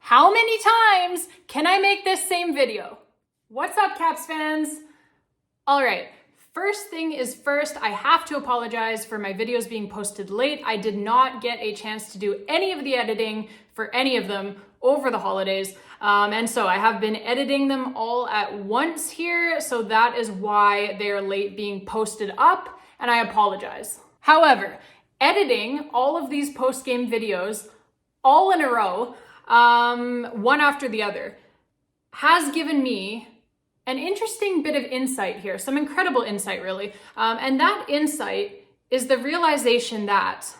How many times can I make this same video? What's up, Caps fans? All right, first thing is first, I have to apologize for my videos being posted late. I did not get a chance to do any of the editing for any of them over the holidays. And so I have been editing them all at once here. So that is why they're late being posted up, and I apologize. However, editing all of these post-game videos all in a row, one after the other, has given me an interesting bit of insight here, some incredible insight really. And that insight is the realization that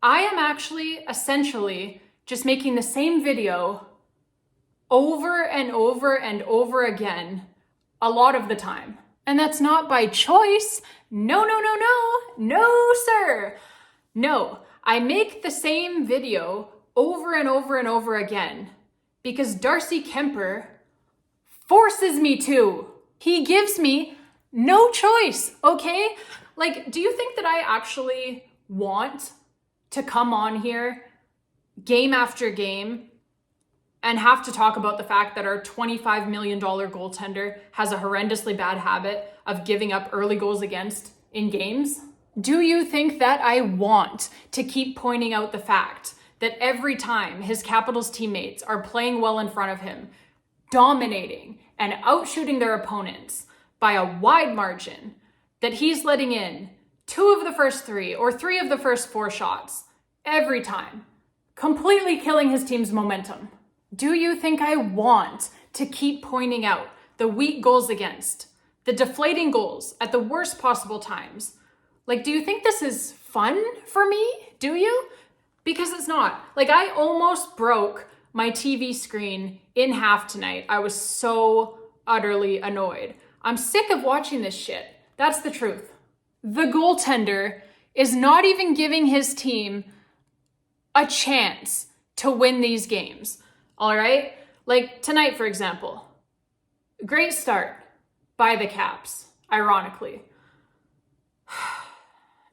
I am actually essentially just making the same video over and over and over again a lot of the time. And that's not by choice. No, sir. No, I make the same video over and over and over again because Darcy Kuemper forces me to. He gives me no choice, okay? Like, do you think that I actually want to come on here game after game and have to talk about the fact that our $25 million goaltender has a horrendously bad habit of giving up early goals against in games? Do you think that I want to keep pointing out the fact that every time his Capitals teammates are playing well in front of him, dominating and outshooting their opponents by a wide margin, that he's letting in 2 of the first 3 or 3 of the first 4 shots every time, completely killing his team's momentum? Do you think I want to keep pointing out the weak goals against, the deflating goals at the worst possible times? Like, do you think this is fun for me? Do you? Because it's not. Like, I almost broke my TV screen in half tonight. I was so utterly annoyed. I'm sick of watching this shit. That's the truth. The goaltender is not even giving his team a chance to win these games. All right? Like tonight, for example. Great start by the Caps, ironically.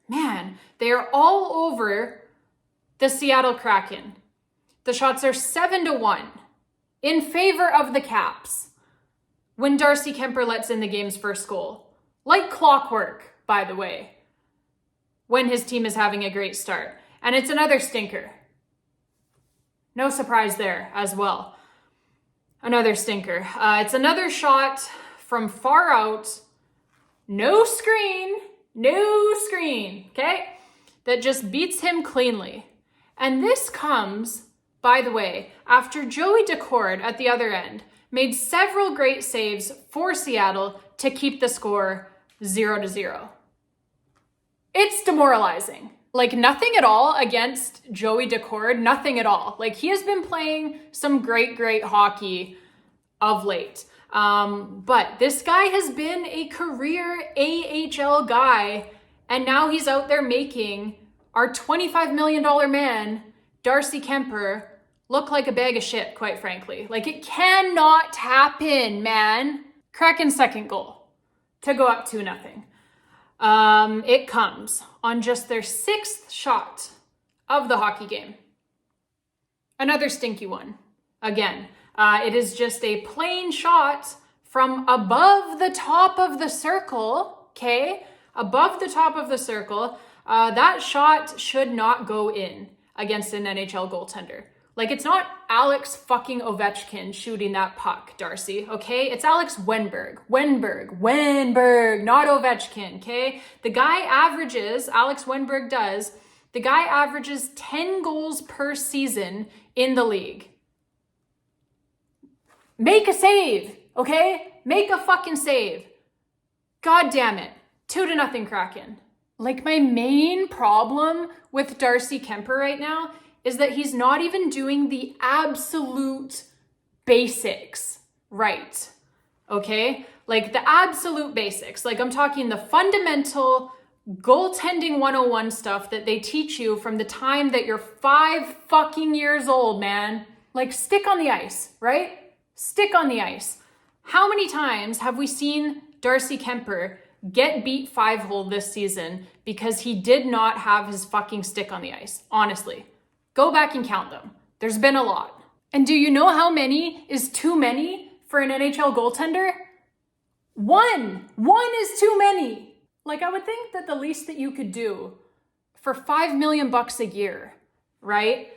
Man, they are all over the Seattle Kraken. The shots are 7-1 in favor of the Caps when Darcy Kuemper lets in the game's first goal. Like clockwork, by the way, when his team is having a great start. And it's another stinker. No surprise there as well. Another stinker. It's another shot from far out. No screen, okay? That just beats him cleanly. And this comes, by the way, after Joey Daccord at the other end made several great saves for Seattle to keep the score 0-0. It's demoralizing. Like, nothing at all against Joey Daccord, nothing at all. Like, he has been playing some great hockey of late. But this guy has been a career AHL guy, and now he's out there making our $25 million man, Darcy Kuemper, look like a bag of shit, quite frankly. Like, it cannot happen, man. Kraken's second goal to go up 2-0. It comes on just their 6th shot of the hockey game. Another stinky one. Again, it is just a plain shot from above the top of the circle, okay? Above the top of the circle. That shot should not go in against an NHL goaltender. Like, it's not Alex fucking Ovechkin shooting that puck, Darcy, okay? It's Alex Wenberg, not Ovechkin, okay? The guy averages, Alex Wenberg does, the guy averages 10 goals per season in the league. Make a save, okay? Make a fucking save. God damn it. 2-0 Kraken. Like, my main problem with Darcy Kuemper right now is that he's not even doing the absolute basics right, okay? Like, the absolute basics. Like, I'm talking the fundamental goaltending 101 stuff that they teach you from the time that you're 5 fucking years old, man. Like, stick on the ice, right? Stick on the ice. How many times have we seen Darcy Kuemper get beat 5-hole this season because he did not have his fucking stick on the ice? Honestly. Go back and count them. There's been a lot. And do you know how many is too many for an NHL goaltender? One is too many. Like, I would think that the least that you could do for $5 million a year, right,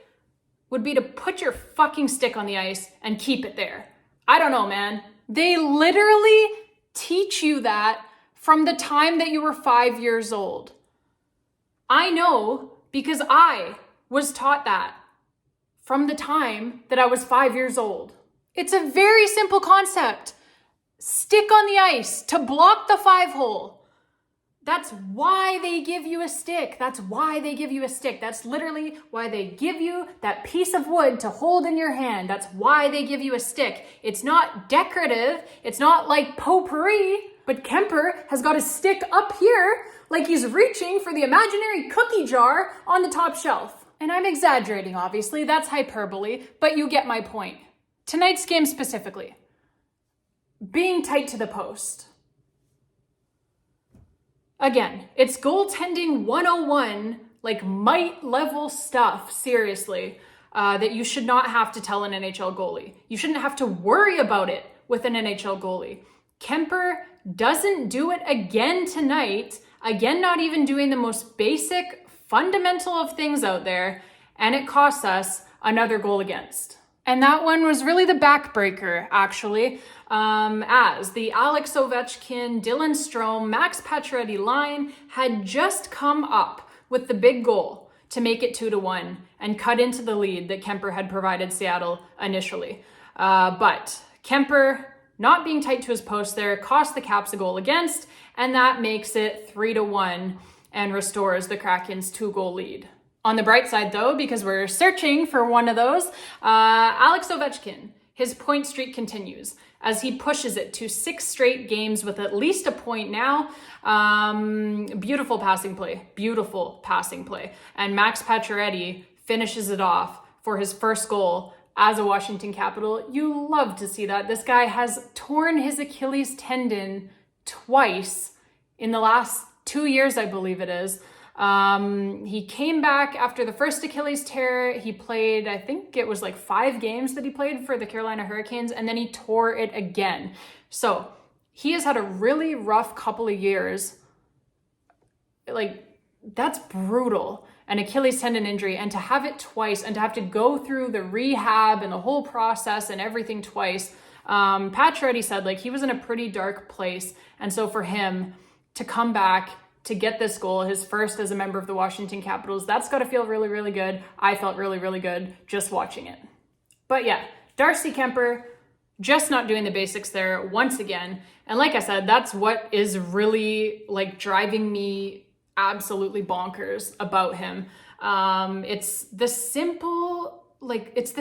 would be to put your fucking stick on the ice and keep it there. I don't know, man. They literally teach you that from the time that you were 5 years old. I know because I was taught that from the time that I was 5 years old. It's a very simple concept. Stick on the ice to block the 5-hole. That's why they give you a stick. That's why they give you a stick. That's literally why they give you that piece of wood to hold in your hand. That's why they give you a stick. It's not decorative. It's not like potpourri, but Kuemper has got a stick up here like he's reaching for the imaginary cookie jar on the top shelf. And I'm exaggerating, obviously. That's hyperbole, but you get my point. Tonight's game specifically. Being tight to the post. Again, it's goaltending 101, like might level stuff, seriously, that you should not have to tell an NHL goalie. You shouldn't have to worry about it with an NHL goalie. Kuemper doesn't do it again tonight, again, not even doing the most basic, fundamental of things out there, and it costs us another goal against. And that one was really the backbreaker, actually, as the Alex Ovechkin, Dylan Strome, Max Pacioretty line had just come up with the big goal to make it 2-1 and cut into the lead that Kuemper had provided Seattle initially. But Kuemper not being tight to his post there cost the Caps a goal against, and that makes it 3-1 and restores the Kraken's 2-goal lead. On the bright side, though, because we're searching for one of those, Alex Ovechkin, his point streak continues as he pushes it to 6 straight games with at least a point now. Beautiful passing play. And Max Pacioretty finishes it off for his first goal as a Washington Capital. You love to see that. This guy has torn his Achilles tendon twice in the last 2 years, I believe it is. He came back after the first Achilles tear. He played, I think it was like 5 games that he played for the Carolina Hurricanes, and then he tore it again. So he has had a really rough couple of years. Like, that's brutal. An Achilles tendon injury, and to have it twice and to have to go through the rehab and the whole process and everything twice. Pacioretty said like he was in a pretty dark place. And so for him to come back to get this goal, his first as a member of the Washington Capitals, that's got to feel really, really good. I felt really, really good just watching it. But yeah, Darcy Kuemper just not doing the basics there once again. And like I said, that's what is really like driving me absolutely bonkers about him. It's the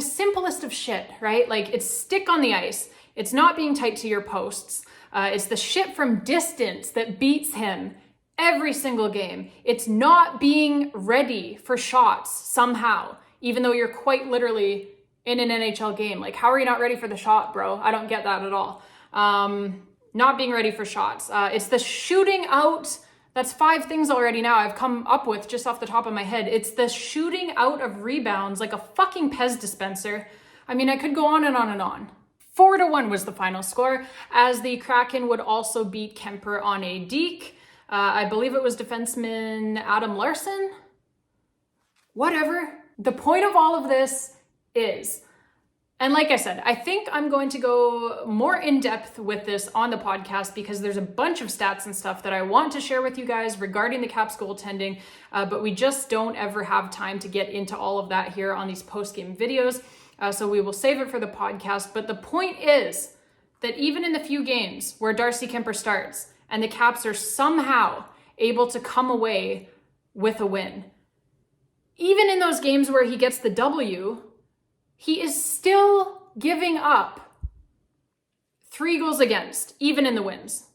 simplest of shit, right? Like, it's stick on the ice. It's not being tight to your posts. It's the shit from distance that beats him every single game. It's not being ready for shots somehow, even though you're quite literally in an NHL game. Like, how are you not ready for the shot, bro? I don't get that at all. Not being ready for shots. It's the shooting out. That's 5 things already now I've come up with just off the top of my head. It's the shooting out of rebounds like a fucking Pez dispenser. I mean, I could go on and on and on. 4-1 was the final score, as the Kraken would also beat Kuemper on a deke. I believe it was defenseman Adam Larson. Whatever. The point of all of this is, and like I said, I think I'm going to go more in depth with this on the podcast because there's a bunch of stats and stuff that I want to share with you guys regarding the Caps goaltending, but we just don't ever have time to get into all of that here on these post-game videos. So we will save it for the podcast. But the point is that even in the few games where Darcy Kuemper starts and the Caps are somehow able to come away with a win, even in those games where he gets the W, he is still giving up 3 goals against, even in the wins.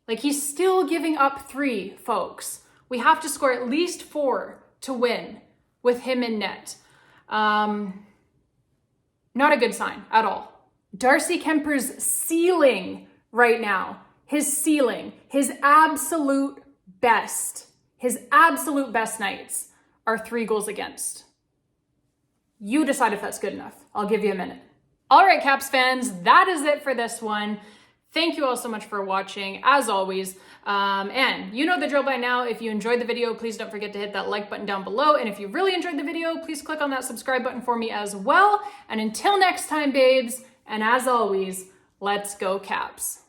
Like, he's still giving up 3, folks. We have to score at least 4 to win with him in net. Not a good sign at all. Darcy Kuemper's ceiling right now, his absolute best nights are 3 goals against. You decide if that's good enough. I'll give you a minute. All right, Caps fans, that is it for this one. Thank you all so much for watching, as always. And you know the drill by now. If you enjoyed the video, please don't forget to hit that like button down below. And if you really enjoyed the video, please click on that subscribe button for me as well. And until next time, babes, and as always, let's go Caps.